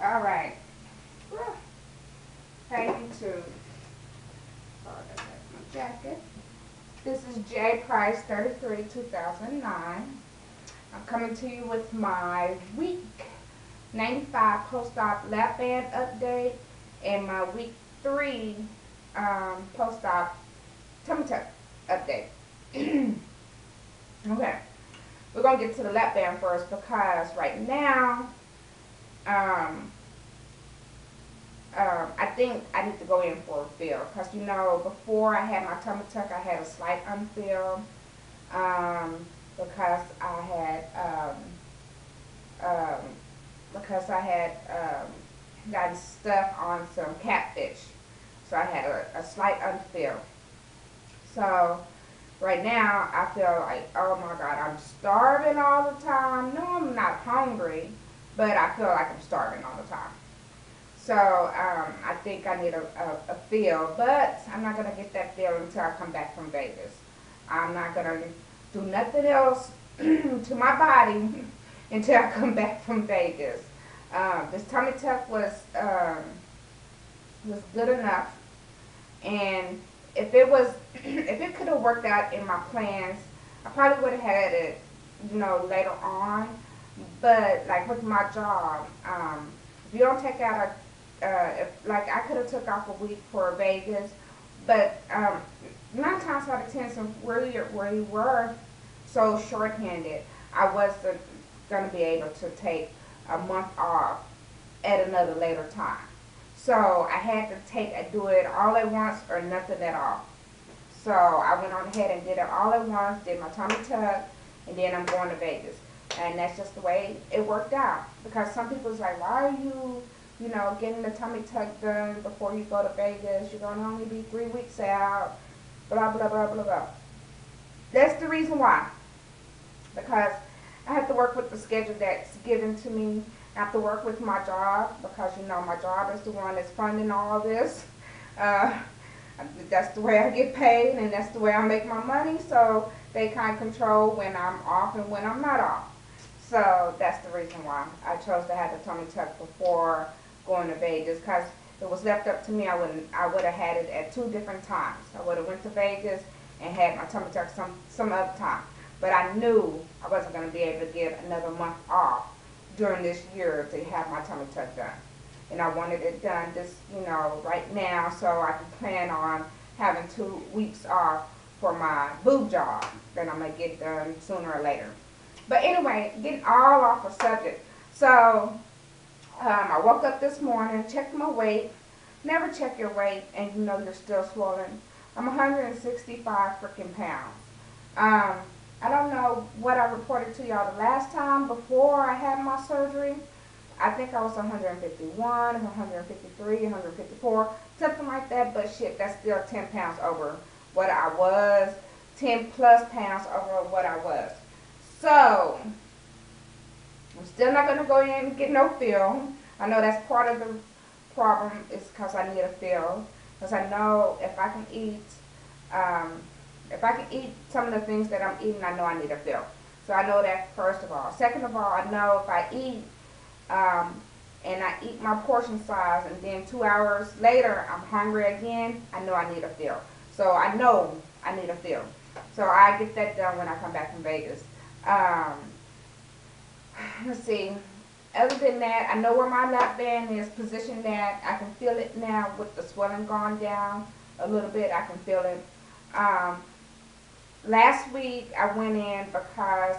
All right. Hey YouTube. Sorry, that's my jacket. This is J Price 33 2009. I'm coming to you with my week 95 post-op lap band update and my week 3 post-op tummy tuck update. Okay, we're gonna get to the lap band first because right now, um, I think I need to go in for a feel because before I had my tummy tuck I had a slight unfeel because I had um, gotten stuck on some catfish, so I had a slight unfeel. So right now I feel like, oh my god, I'm starving all the time. No, I'm not hungry, but I feel like I'm starving all the time. So I think I need a feel, but I'm not going to get that feel until I come back from Vegas. I'm not going to do nothing else to my body until I come back from Vegas. This tummy tuck was good enough, and if it could have worked out in my plans, I probably would have had it, later on. But like with my job, if you don't take out if like I could have took off a week for Vegas, but 9 times out of 10, since we were so short-handed, I wasn't gonna be able to take a month off at another later time. So I had to do it all at once or nothing at all. So I went on ahead and did it all at once, did my tummy tuck, and then I'm going to Vegas. And that's just the way it worked out. Because some people's like, why are you, getting the tummy tuck done before you go to Vegas? You're going to only be 3 weeks out, blah, blah, blah, blah, blah. That's the reason why. Because I have to work with the schedule that's given to me. I have to work with my job because, my job is the one that's funding all this. That's the way I get paid and that's the way I make my money. So they kind of control when I'm off and when I'm not off. So that's the reason why I chose to have the tummy tuck before going to Vegas. Because if it was left up to me, I would have had it at 2 different times. I would have went to Vegas and had my tummy tuck some other time. But I knew I wasn't going to be able to get another month off during this year to have my tummy tuck done. And I wanted it done right now, so I can plan on having 2 weeks off for my boob job that I'm going to get done sooner or later. But anyway, getting all off the subject. So I woke up this morning, checked my weight. Never check your weight and you're still swollen. I'm 165 freaking pounds. I don't know what I reported to y'all the last time before I had my surgery. I think I was 151, 153, 154, something like that. But shit, that's still 10 pounds over what I was, 10 plus pounds over what I was. So, I'm still not going to go in and get no feel. I know that's part of the problem is because I need a feel. Because I know if I can eat some of the things that I'm eating, I know I need a feel. So I know that first of all. Second of all, I know if I eat and I eat my portion size and then 2 hours later I'm hungry again, I know I need a feel. So I know I need a feel. So I get that done when I come back from Vegas. Let's see. Other than that, I know where my lap band is positioned at. I can feel it now with the swelling gone down a little bit. I can feel it. Last week I went in because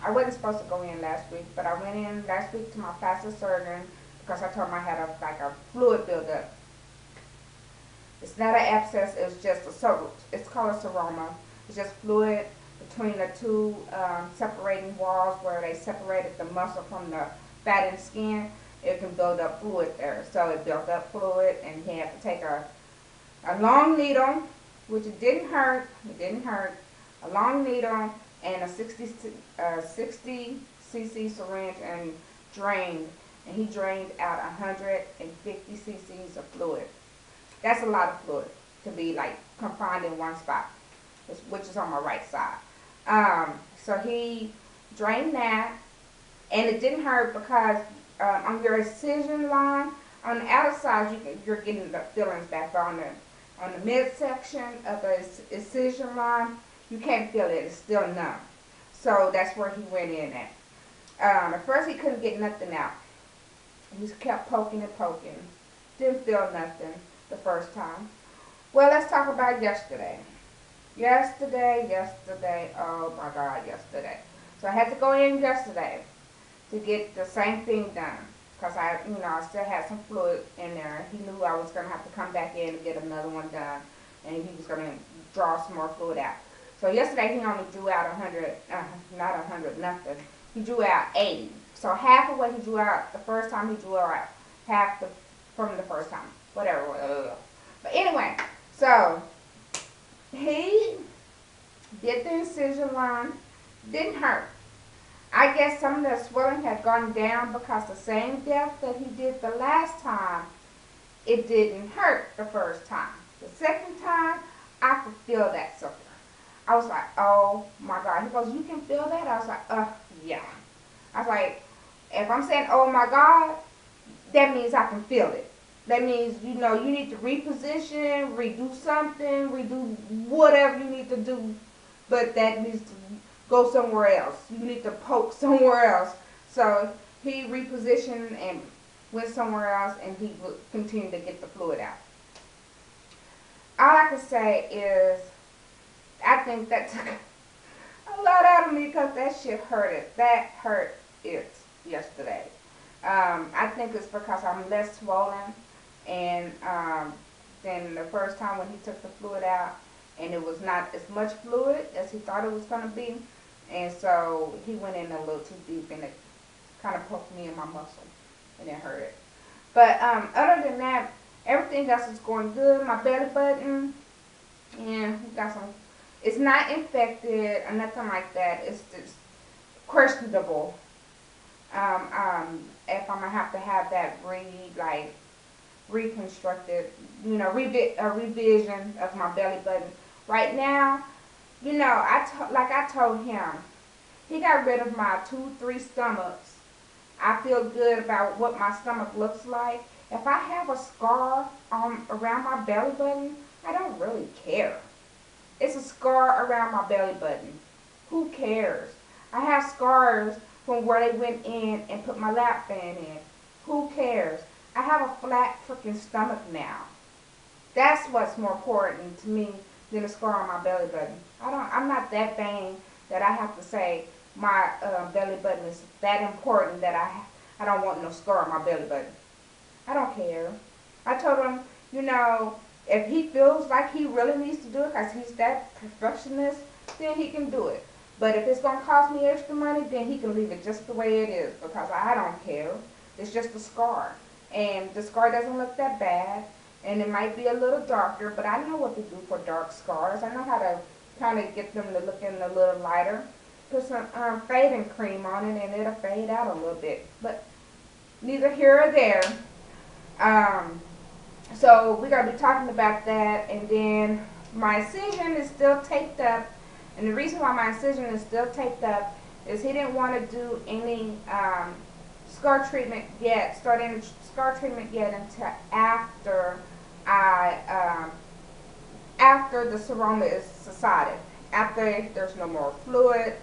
I wasn't supposed to go in last week, but I went in last week to my plastic surgeon because I told him I had a fluid buildup. It's not an abscess, it's just it's called a seroma. It's just fluid between the 2 separating walls where they separated the muscle from the fat and skin. It can build up fluid there. So it built up fluid and he had to take a long needle, which it didn't hurt. A long needle and a 60 cc syringe and drained. And he drained out 150 cc's of fluid. That's a lot of fluid to be like confined in one spot, which is on my right side. So he drained that, and it didn't hurt because on your incision line. On the outer side, you're getting the fillings back, but on the midsection of the incision line, you can't feel it. It's still numb. So that's where he went in at. At first, he couldn't get nothing out. He just kept poking and poking. Didn't feel nothing the first time. Well, let's talk about yesterday. Yesterday, oh my God, yesterday. So I had to go in yesterday to get the same thing done. Because I still had some fluid in there. He knew I was going to have to come back in and get another one done. And he was going to draw some more fluid out. So yesterday he only drew out 100, not 100, nothing. He drew out 80. So half of what he drew out the first time, he drew out half from the first time. Whatever. But anyway, so he did the incision line. Didn't hurt. I guess some of the swelling had gone down because the same depth that he did the last time, it didn't hurt the first time. The second time, I could feel that sucker. I was like, oh my God. He goes, you can feel that? I was like, yeah. I was like, if I'm saying, oh my God, that means I can feel it. That means, you need to reposition, redo something, redo whatever you need to do. But that needs to go somewhere else. You need to poke somewhere else. So he repositioned and went somewhere else, and he would continue to get the fluid out. All I can say is, I think that took a lot out of me because that shit hurted. That hurt it yesterday. I think it's because I'm less swollen and than the first time when he took the fluid out, and it was not as much fluid as he thought it was going to be. And so he went in a little too deep, and it kind of poked me in my muscle, and it hurt it. But other than that, everything else is going good. My belly button, and we got some. It's not infected or nothing like that. It's just questionable. If I'm gonna have to have that reconstructed, revision of my belly button. Right now, I told him, he got rid of my 2-3 stomachs. I feel good about what my stomach looks like. If I have a scar around my belly button, I don't really care. It's a scar around my belly button. Who cares? I have scars from where they went in and put my lap band in. Who cares? I have a flat freaking stomach now. That's what's more important to me than a scar on my belly button. I'm not that vain that I have to say my belly button is that important that I don't want no scar on my belly button. I don't care. I told him, if he feels like he really needs to do it because he's that perfectionist, then he can do it. But if it's going to cost me extra money, then he can leave it just the way it is because I don't care. It's just a scar. And the scar doesn't look that bad. And it might be a little darker, but I know what to do for dark scars. I know how to kind of get them to look in a little lighter. Put some fading cream on it, and it'll fade out a little bit. But neither here or there. So we're going to be talking about that. And then my incision is still taped up. And the reason why my incision is still taped up is he didn't want to do any scar treatment yet, start any scar treatment yet until after after the seroma is subsided, after there's no more fluid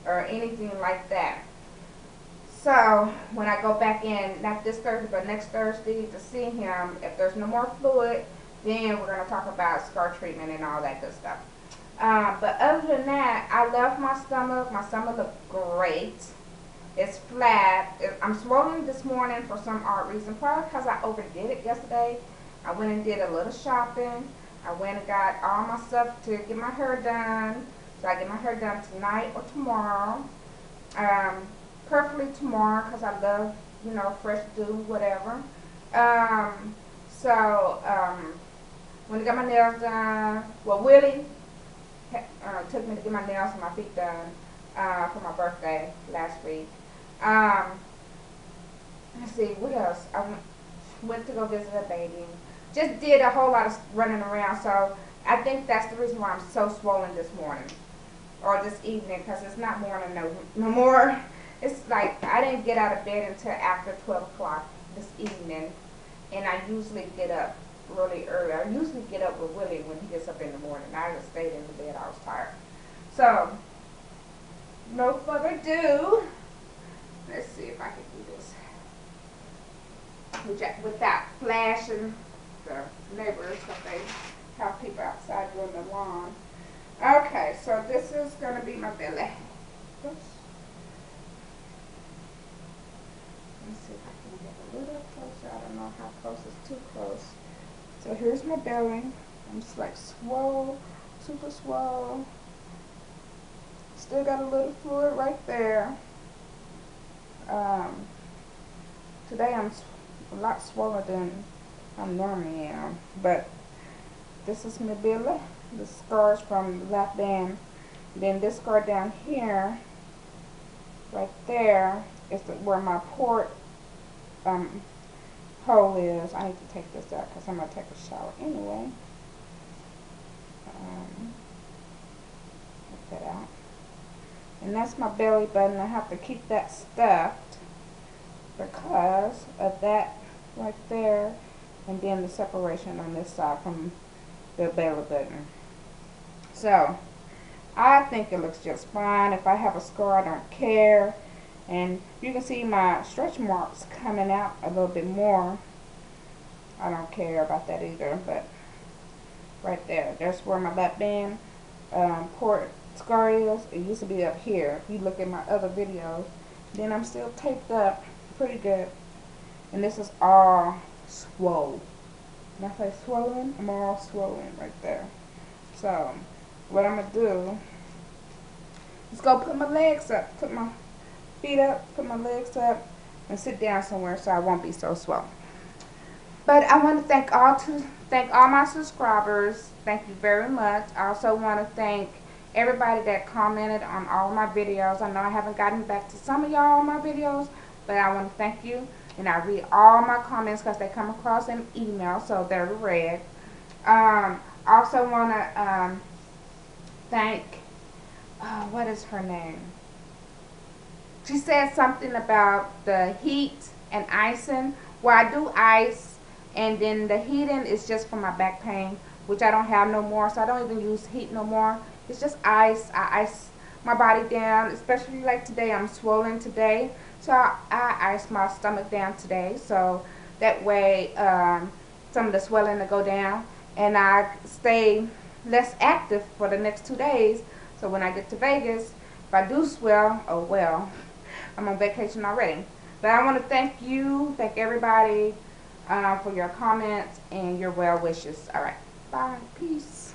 or anything like that. So when I go back in, not this Thursday, but next Thursday to see him, if there's no more fluid, then we're going to talk about scar treatment and all that good stuff. But other than that, I love my stomach. My stomach looks great. It's flat. I'm swollen this morning for some odd reason. Probably because I overdid it yesterday. I went and did a little shopping. I went and got all my stuff to get my hair done. So I get my hair done tonight or tomorrow. Preferably tomorrow because I love, fresh dew, whatever. When I got my nails done, Willie took me to get my nails and my feet done for my birthday last week. Let's see, what else? I went to go visit a baby. Just did a whole lot of running around, so I think that's the reason why I'm so swollen this morning or this evening, because it's not morning no more. it's like I didn't get out of bed until after 12 o'clock this evening, and I usually get up really early. I usually get up with Willie when he gets up in the morning. I just stayed in the bed. I was tired. So, no further ado. Let's see if I can do this without flashing the neighbors, because they have people outside doing the lawn. Okay, so this is going to be my belly. Oops. Let me see if I can get a little closer. I don't know how close. It's too close. So here's my belly. I'm just like swole, super swole. Still got a little fluid right there. Today I'm a lot swollen than I normally am, but this is my belly. The scars from the lap band. Then this scar down here, right there, is where my port hole is. I need to take this out because I'm going to take a shower anyway. Take that out. And that's my belly button. I have to keep that stuffed because of that right there, and then the separation on this side from the belly button. So I think it looks just fine. If I have a scar, I don't care. And you can see my stretch marks coming out a little bit more. I don't care about that either, but right there, that's where my lap band port scar is. It used to be up here. If you look at my other videos, then I'm still taped up pretty good. And this is all swollen. When I say swollen, I'm all swollen right there. So what I'm going to do is go put my legs up, put my feet up, put my legs up, and sit down somewhere so I won't be so swollen. But I want to thank all my subscribers. Thank you very much. I also want to thank everybody that commented on all my videos. I know I haven't gotten back to some of y'all on my videos, but I want to thank you. And I read all my comments because they come across in email, so they're read. Also want to thank, what is her name? She said something about the heat and icing. Well, I do ice, and then the heating is just for my back pain, which I don't have no more, so I don't even use heat no more. It's just ice. I ice my body down, especially like today. I'm swollen today, so I ice my stomach down today, so that way some of the swelling will go down, and I stay less active for the next 2 days. So when I get to Vegas, if I do swell, oh well, I'm on vacation already. But I want to thank you, thank everybody for your comments and your well wishes. All right, bye, peace.